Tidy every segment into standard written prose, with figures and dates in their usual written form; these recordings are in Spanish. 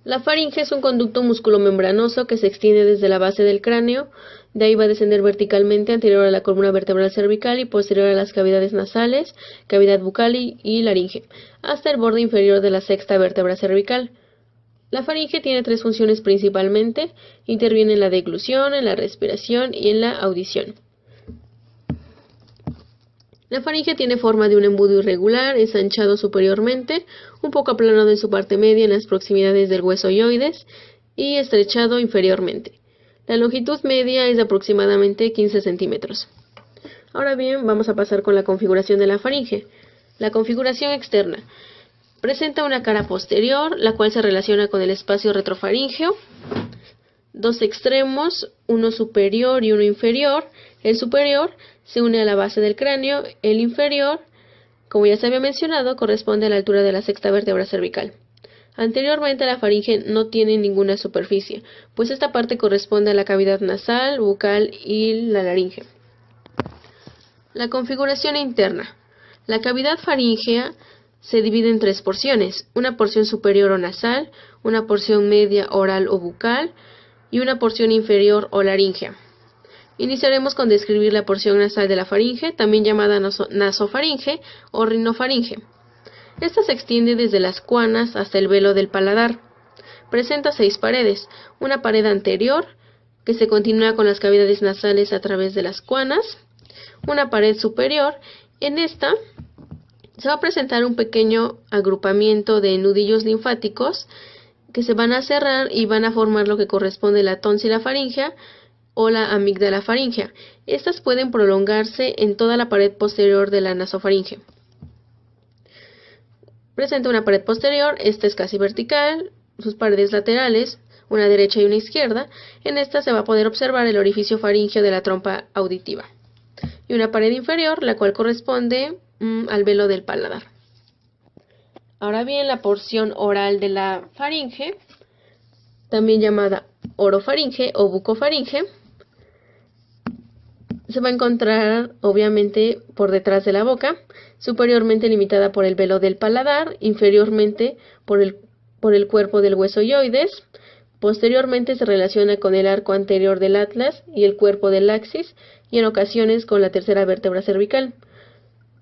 La faringe es un conducto musculomembranoso que se extiende desde la base del cráneo, de ahí va a descender verticalmente anterior a la columna vertebral cervical y posterior a las cavidades nasales, cavidad bucal y laringe, hasta el borde inferior de la sexta vértebra cervical. La faringe tiene tres funciones principalmente: interviene en la deglución, en la respiración y en la audición. La faringe tiene forma de un embudo irregular, ensanchado superiormente, un poco aplanado en su parte media en las proximidades del hueso ioides y estrechado inferiormente. La longitud media es de aproximadamente 15 centímetros. Ahora bien, vamos a pasar con la configuración de la faringe. La configuración externa. Presenta una cara posterior, la cual se relaciona con el espacio retrofaríngeo, dos extremos, uno superior y uno inferior. El superior se une a la base del cráneo, el inferior, como ya se había mencionado, corresponde a la altura de la sexta vértebra cervical. Anteriormente la faringe no tiene ninguna superficie, pues esta parte corresponde a la cavidad nasal, bucal y la laringe. La configuración interna. La cavidad faríngea se divide en tres porciones: una porción superior o nasal, una porción media oral o bucal y una porción inferior o laríngea. Iniciaremos con describir la porción nasal de la faringe, también llamada nasofaringe o rinofaringe. Esta se extiende desde las cuanas hasta el velo del paladar. Presenta 6 paredes: una pared anterior, que se continúa con las cavidades nasales a través de las cuanas, una pared superior. En esta se va a presentar un pequeño agrupamiento de nudillos linfáticos que se van a cerrar y van a formar lo que corresponde a la tónsila faríngea o la amígdala faríngea. Estas pueden prolongarse en toda la pared posterior de la nasofaringe. Presenta una pared posterior, esta es casi vertical, sus paredes laterales, una derecha y una izquierda. En esta se va a poder observar el orificio faríngeo de la trompa auditiva. Y una pared inferior, la cual corresponde al velo del paladar. Ahora bien, la porción oral de la faringe, también llamada orofaringe o bucofaringe, se va a encontrar obviamente por detrás de la boca, superiormente limitada por el velo del paladar, inferiormente por el cuerpo del hueso ioides, posteriormente se relaciona con el arco anterior del atlas y el cuerpo del axis, y en ocasiones con la tercera vértebra cervical.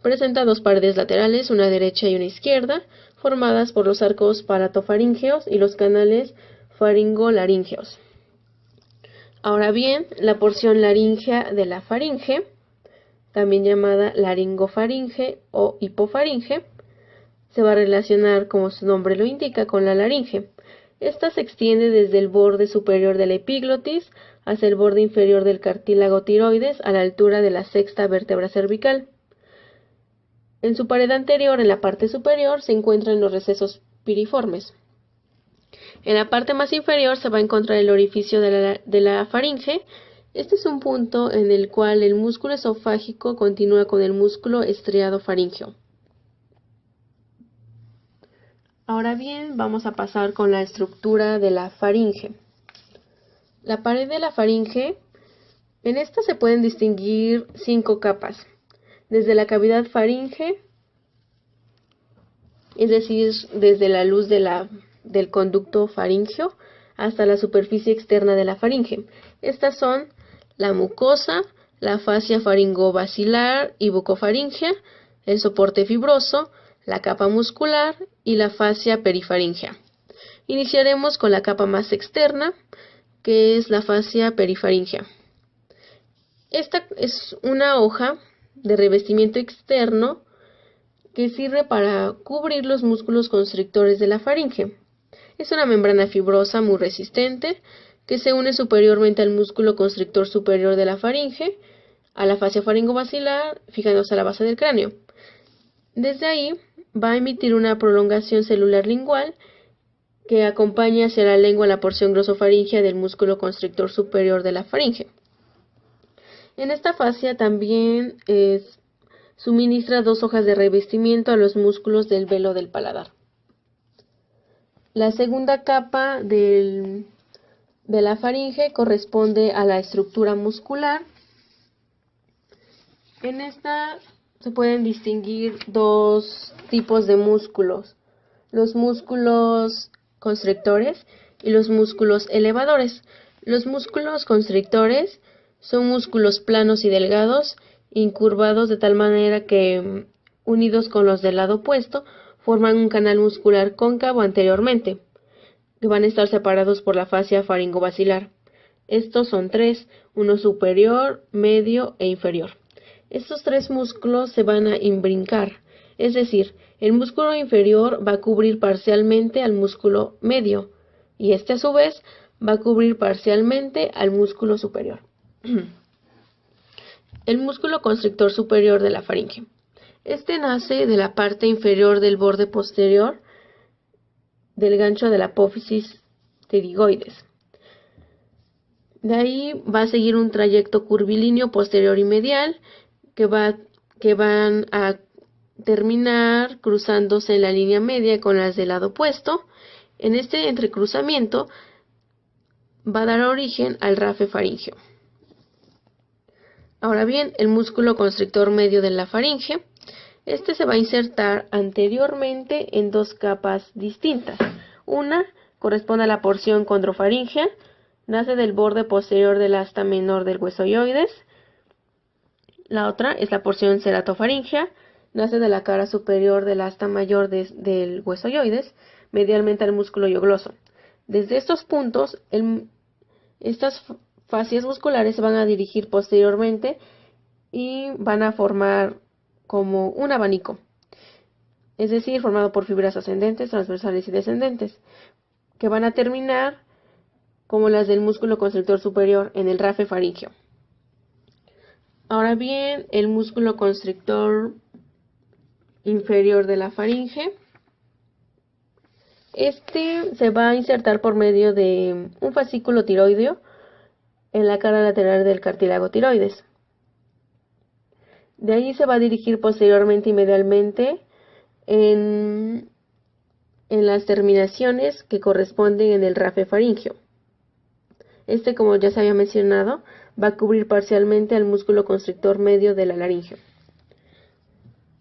Presenta 2 paredes laterales, una derecha y una izquierda, formadas por los arcos palatofaríngeos y los canales faringolaringeos. Ahora bien, la porción laríngea de la faringe, también llamada laringofaringe o hipofaringe, se va a relacionar, como su nombre lo indica, con la laringe. Esta se extiende desde el borde superior de la epiglotis hacia el borde inferior del cartílago tiroides a la altura de la sexta vértebra cervical. En su pared anterior, en la parte superior, se encuentran los recesos piriformes. En la parte más inferior se va a encontrar el orificio de la faringe. Este es un punto en el cual el músculo esofágico continúa con el músculo estriado faríngeo. Ahora bien, vamos a pasar con la estructura de la faringe. La pared de la faringe, en esta se pueden distinguir 5 capas. Desde la cavidad faringe, es decir, desde la luz del conducto faríngeo hasta la superficie externa de la faringe. Estas son la mucosa, la fascia faringobasilar y bucofaringea, el soporte fibroso, la capa muscular y la fascia perifaringea. Iniciaremos con la capa más externa, que es la fascia perifaringea. Esta es una hoja de revestimiento externo que sirve para cubrir los músculos constrictores de la faringe. Es una membrana fibrosa muy resistente que se une superiormente al músculo constrictor superior de la faringe, a la fascia faringobasilar, fijándose a la base del cráneo. Desde ahí va a emitir una prolongación celular lingual que acompaña hacia la lengua la porción glosofaríngea del músculo constrictor superior de la faringe. En esta fascia también suministra 2 hojas de revestimiento a los músculos del velo del paladar. La segunda capa de la faringe corresponde a la estructura muscular. En esta se pueden distinguir 2 tipos de músculos: los músculos constrictores y los músculos elevadores. Los músculos constrictores son músculos planos y delgados, incurvados de tal manera que, unidos con los del lado opuesto, forman un canal muscular cóncavo anteriormente, que van a estar separados por la fascia faringobasilar. Estos son tres, uno superior, medio e inferior. Estos tres músculos se van a imbrincar, es decir, el músculo inferior va a cubrir parcialmente al músculo medio y este a su vez va a cubrir parcialmente al músculo superior. El músculo constrictor superior de la faringe. Este nace de la parte inferior del borde posterior del gancho de la apófisis pterigoides. De ahí va a seguir un trayecto curvilíneo posterior y medial que van a terminar cruzándose en la línea media con las del lado opuesto. En este entrecruzamiento va a dar origen al rafe faríngeo. Ahora bien, el músculo constrictor medio de la faringe, este se va a insertar anteriormente en dos capas distintas. Una corresponde a la porción condrofaríngea, nace del borde posterior del asta menor del huesoioides. La otra es la porción ceratofaríngea, nace de la cara superior del asta mayor del huesoioides, medialmente al músculo yogloso. Desde estos puntos, estas fascias musculares se van a dirigir posteriormente y van a formar como un abanico, es decir, formado por fibras ascendentes, transversales y descendentes, que van a terminar como las del músculo constrictor superior en el rafe faríngeo. Ahora bien, el músculo constrictor inferior de la faringe, este se va a insertar por medio de un fascículo tiroideo en la cara lateral del cartílago tiroides. De ahí se va a dirigir posteriormente y medialmente en las terminaciones que corresponden en el rafe faríngeo. Este, como ya se había mencionado, va a cubrir parcialmente al músculo constrictor medio de la laringe.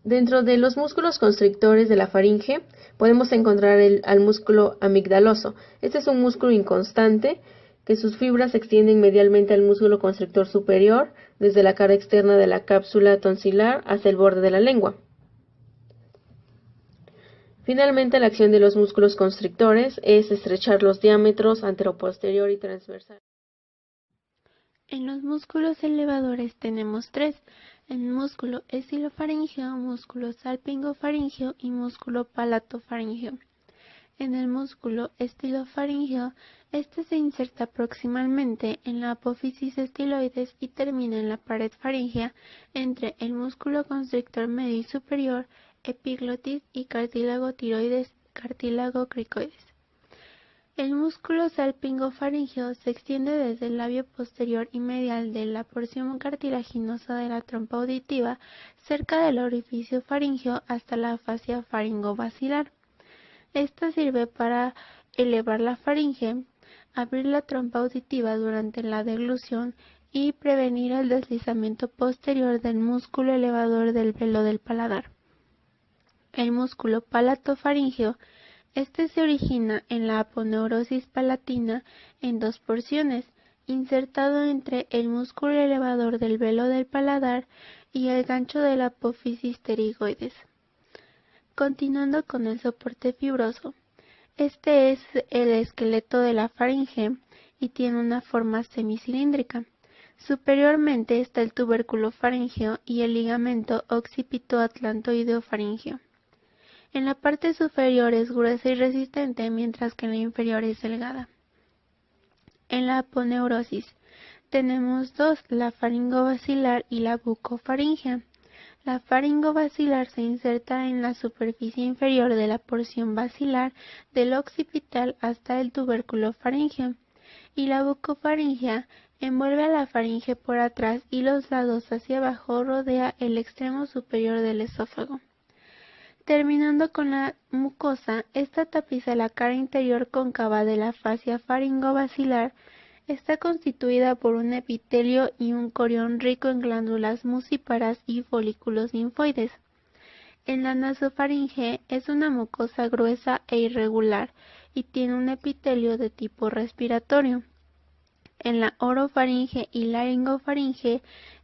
Dentro de los músculos constrictores de la faringe podemos encontrar al músculo amigdaloso. Este es un músculo inconstante que sus fibras se extienden medialmente al músculo constrictor superior desde la cara externa de la cápsula tonsilar hacia el borde de la lengua. Finalmente, la acción de los músculos constrictores es estrechar los diámetros anteroposterior y transversal. En los músculos elevadores tenemos tres: el músculo estilofaríngeo, músculo salpingofaríngeo y músculo palatofaríngeo. En el músculo estilofaríngeo, este se inserta proximalmente en la apófisis estiloides y termina en la pared faríngea entre el músculo constrictor medio y superior, epiglotis y cartílago tiroides, cartílago cricoides. El músculo salpingofaríngeo se extiende desde el labio posterior y medial de la porción cartilaginosa de la trompa auditiva cerca del orificio faríngeo hasta la fascia faringobasilar. Esta sirve para elevar la faringe, abrir la trompa auditiva durante la deglución y prevenir el deslizamiento posterior del músculo elevador del velo del paladar. El músculo palatofaríngeo, este se origina en la aponeurosis palatina en dos porciones, insertado entre el músculo elevador del velo del paladar y el gancho de la apófisis pterigoides. Continuando con el soporte fibroso, este es el esqueleto de la faringe y tiene una forma semicilíndrica. Superiormente está el tubérculo faríngeo y el ligamento occipito-atlantoideo-faríngeo. En la parte superior es gruesa y resistente, mientras que en la inferior es delgada. En la aponeurosis tenemos dos, la faringobasilar y la bucofaríngea. La faringobasilar se inserta en la superficie inferior de la porción basilar del occipital hasta el tubérculo faríngeo, y la bucofaríngea envuelve a la faringe por atrás y los lados hacia abajo rodea el extremo superior del esófago. Terminando con la mucosa, esta tapiza la cara interior cóncava de la fascia faringobasilar. Está constituida por un epitelio y un corión rico en glándulas mucíparas y folículos linfoides. En la nasofaringe es una mucosa gruesa e irregular y tiene un epitelio de tipo respiratorio. En la orofaringe y laringofaringe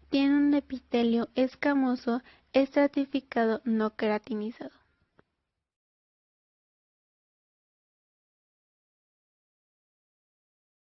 tiene un epitelio escamoso estratificado no queratinizado.